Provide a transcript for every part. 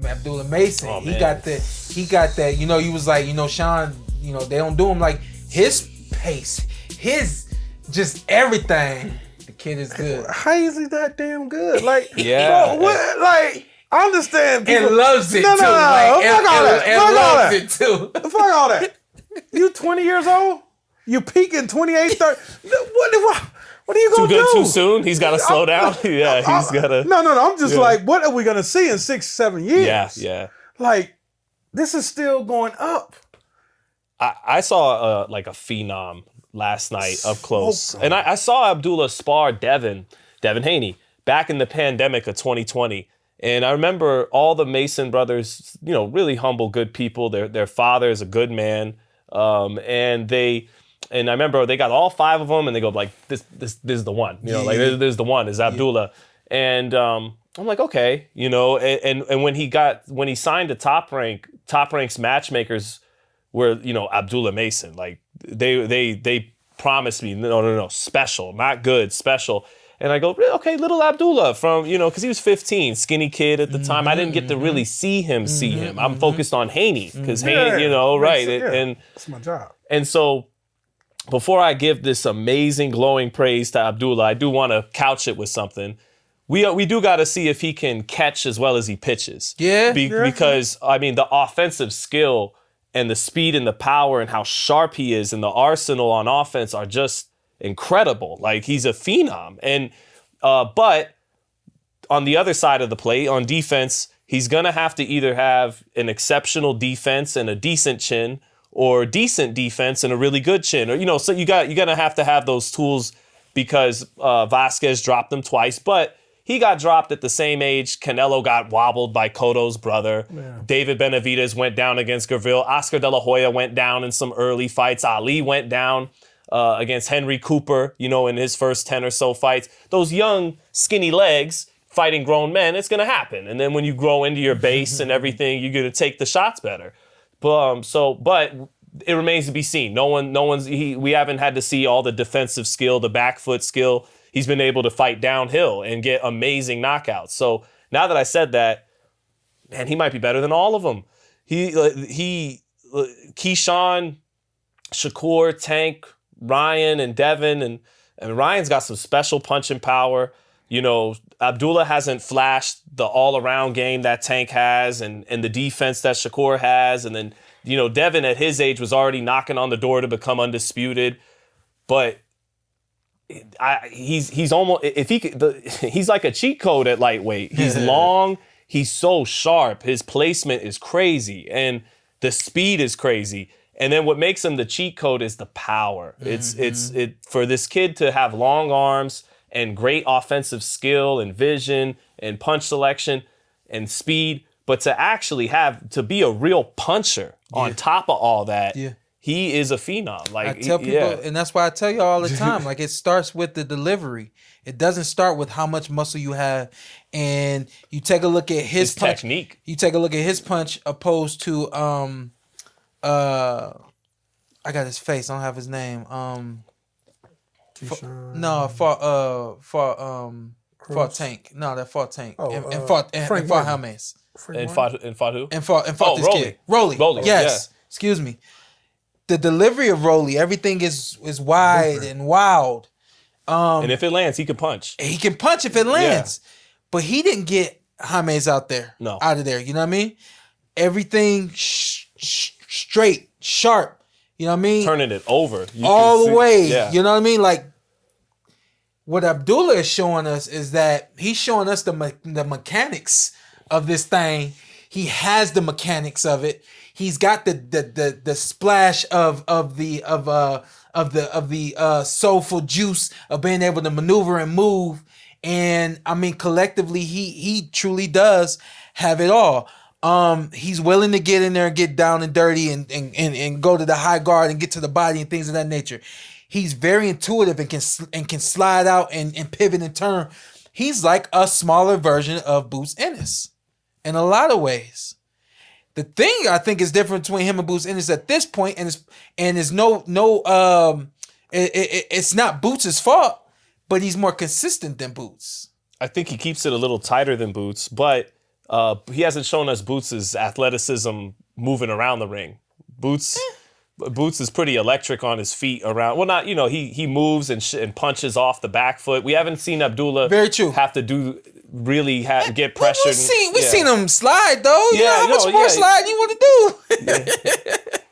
Abdulla Mason. Oh, He got that. You know, you was like, you know, Sean. You know, they don't do him like his pace, his just everything. The kid is good. How is he that damn good? Like, Yeah. bro, what? Like, I understand. It People, loves it no, too. No, Like, fuck all that. it Fuck all loves that. it too. Fuck all that. You 20 years old? You peaking 28, 30. What are you Too going to do? good too soon? He's got to slow down? Yeah, he's got to. No. I'm just like, what are we going to see in 6-7 years? Yeah. Like, this is still going up. I saw like a phenom last night up close. good. And I saw Abdullah spar Devin Haney back in the pandemic of 2020. And I remember all the Mason brothers, you know, really humble, good people. Their father is a good man. And I remember they got all 5 of them and they go like, this is the one, you know, like this is the one, is Abdullah. And I'm like, okay, you know, and when he signed to Top Rank's matchmakers were, you know, Abdulla Mason, like they promised me, no, special, not good, special. And I go, okay, little Abdullah from, you know, because he was 15, skinny kid at the time. I didn't get to really see him. I'm focused on Haney because Haney, you know, right. And that's my job. And so before I give this amazing glowing praise to Abdullah, I do want to couch it with something. We do got to see if he can catch as well as he pitches. Yeah. Because, I mean, the offensive skill and the speed and the power and how sharp he is and the arsenal on offense are just incredible. Like, he's a phenom. And but on the other side of the plate, on defense, he's going to have to either have an exceptional defense and a decent chin, or decent defense and a really good chin. Or, you know, so you're going to have those tools because Vasquez dropped them twice. But he got dropped at the same age. Canelo got wobbled by Cotto's brother. Yeah. David Benavidez went down against Gavril. Oscar De La Hoya went down in some early fights. Ali went down against Henry Cooper, you know, in his first 10 or so fights. Those young, skinny legs fighting grown men, it's going to happen. And then when you grow into your base and everything, you're going to take the shots better. But it remains to be seen. We haven't had to see all the defensive skill, the back foot skill. He's been able to fight downhill and get amazing knockouts. So now that I said that, man, he might be better than all of them. Keyshawn, Shakur, Tank, Ryan, and Devin, and Ryan's got some special punching power. You know, Abdullah hasn't flashed the all-around game that Tank has and the defense that Shakur has. And then, you know, Devin at his age was already knocking on the door to become undisputed. But he's almost, if he could, he's like a cheat code at lightweight. He's long, he's so sharp, his placement is crazy, and the speed is crazy. And then what makes him the cheat code is the power. It's for this kid to have long arms and great offensive skill and vision and punch selection and speed, but to actually to be a real puncher on top of all that. Yeah. He is a phenom. Like, I tell people, and that's why I tell you all the time, like, it starts with the delivery. It doesn't start with how much muscle you have. And you take a look at his punch. Technique. You take a look at his punch opposed to I got his face. I don't have his name. Fought Tank. No, that fought Tank. And fought Jaimes. And fought who? And fought this Rolly. kid. Rolly. Yes. Yeah. Excuse me. The delivery of Rolly, everything is wide and wild. And if it lands, he can punch. He can punch if it lands. Yeah. But he didn't get Jaimes out of there. You know what I mean? Everything straight, sharp. You know what I mean? Turning it over. All the way. Yeah. You know what I mean? Like, what Abdullah is showing us is that he's showing us the mechanics of this thing. He has the mechanics of it. He's got the splash of the soulful juice of being able to maneuver and move. And I mean, collectively, he truly does have it all. He's willing to get in there and get down and dirty and go to the high guard and get to the body and things of that nature. He's very intuitive and can slide out and pivot and turn. He's like a smaller version of Boots Ennis in a lot of ways. The thing I think is different between him and Boots Ennis at this point, and it's it's not Boots' fault, but he's more consistent than Boots. I think he keeps it a little tighter than Boots, but He hasn't shown us Boots' athleticism moving around the ring. Boots is pretty electric on his feet around. Well, not, he moves and punches off the back foot. We haven't seen Abdullah Very true. have to get pressured. We seen him slide though. How much more sliding you want to do? Yeah.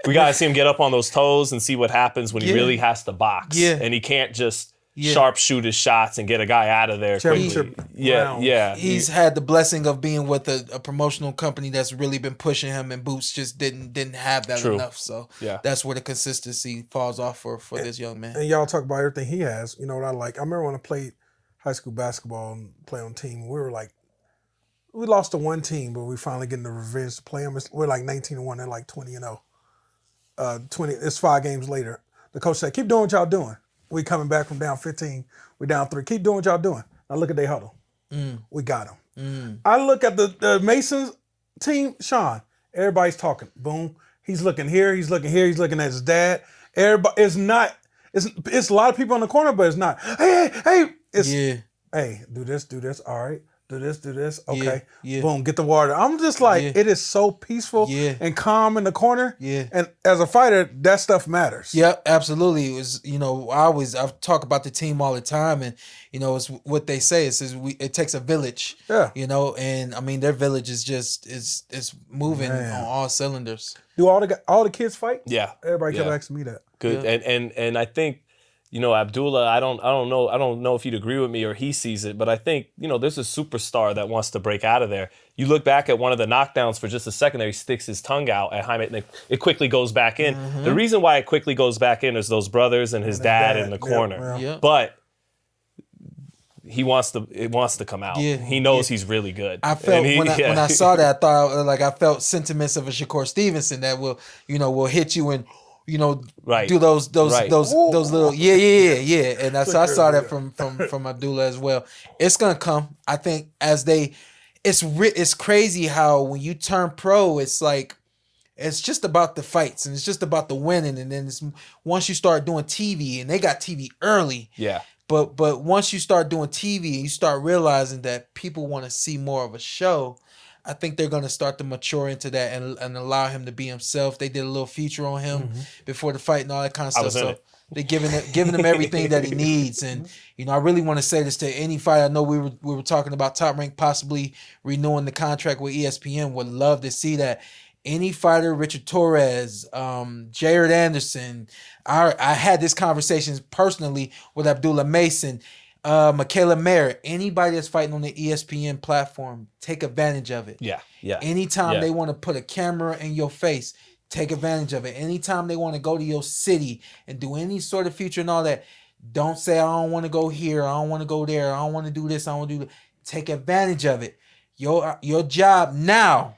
We gotta see him get up on those toes and see what happens when he really has to box. Yeah. And he can't just sharpshoot his shots and get a guy out of there quickly. Yeah. He's had the blessing of being with a promotional company that's really been pushing him, and Boots just didn't have that enough. So that's where the consistency falls off for this young man. And y'all talk about everything he has. You know what I like? I remember when I played high school basketball and played on team, we lost to one team, but we finally getting the revenge to play them. We're like 19-1, they're like 20-0. 20. It's 5 games later. The coach said, "Keep doing what y'all doing. We coming back from down 15. We down 3. Keep doing what y'all doing." Now look at their huddle. We got them. I look at the Masons team, Sean. Everybody's talking. Boom. He's looking here. He's looking here. He's looking at his dad. Everybody. It's not. It's a lot of people in the corner, but it's not. Hey. Hey, do this. All right. Do this. Okay. Boom, get the water. I'm just like, it is so peaceful and calm in the corner. And as a fighter, that stuff matters. Yeah, absolutely. It was, I talk about the team all the time, and it's what they say. It takes a village. Yeah. And I mean their village is just is moving on all cylinders. Do all the kids fight? Yeah. Everybody kept asking me that. Good. Yeah. And I think, Abdullah, I don't know if you'd agree with me or he sees it, but I think, there's a superstar that wants to break out of there. You look back at one of the knockdowns for just a second there, he sticks his tongue out at Jaimes, and it quickly goes back in. Mm-hmm. The reason why it quickly goes back in is those brothers and his dad in the corner. Yeah. But it wants to come out. Yeah. He knows he's really good. I felt when I saw that, I felt sentiments of a Shakur Stevenson that will hit you and do those little and I saw that from Abdullah as well. It's gonna come. I think it's crazy how when you turn pro, it's like it's just about the fights and it's just about the winning, and then once you start doing TV, and they got TV early. Yeah. But once you start doing TV and you start realizing that people want to see more of a show, I think they're going to start to mature into that and allow him to be himself. They did a little feature on him before the fight and all that kind of stuff. So they're giving him everything that he needs. And I really want to say this to any fighter. I know we were talking about Top Rank possibly renewing the contract with ESPN. Would love to see that. Any fighter, Richard Torres, Jared Anderson. I had this conversation personally with Abdulla Mason. Michaela Merritt, anybody that's fighting on the ESPN platform, take advantage of it. Yeah. Anytime they want to put a camera in your face, take advantage of it. Anytime they want to go to your city and do any sort of feature and all that, don't say, I don't want to go here, I don't want to go there, I don't want to do this, I don't want to do that. Take advantage of it. Your job now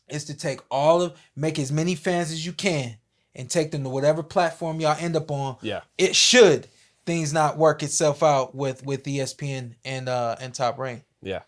is to make as many fans as you can and take them to whatever platform y'all end up on. Yeah. It should things not work itself out with ESPN and Top Rank. Yeah.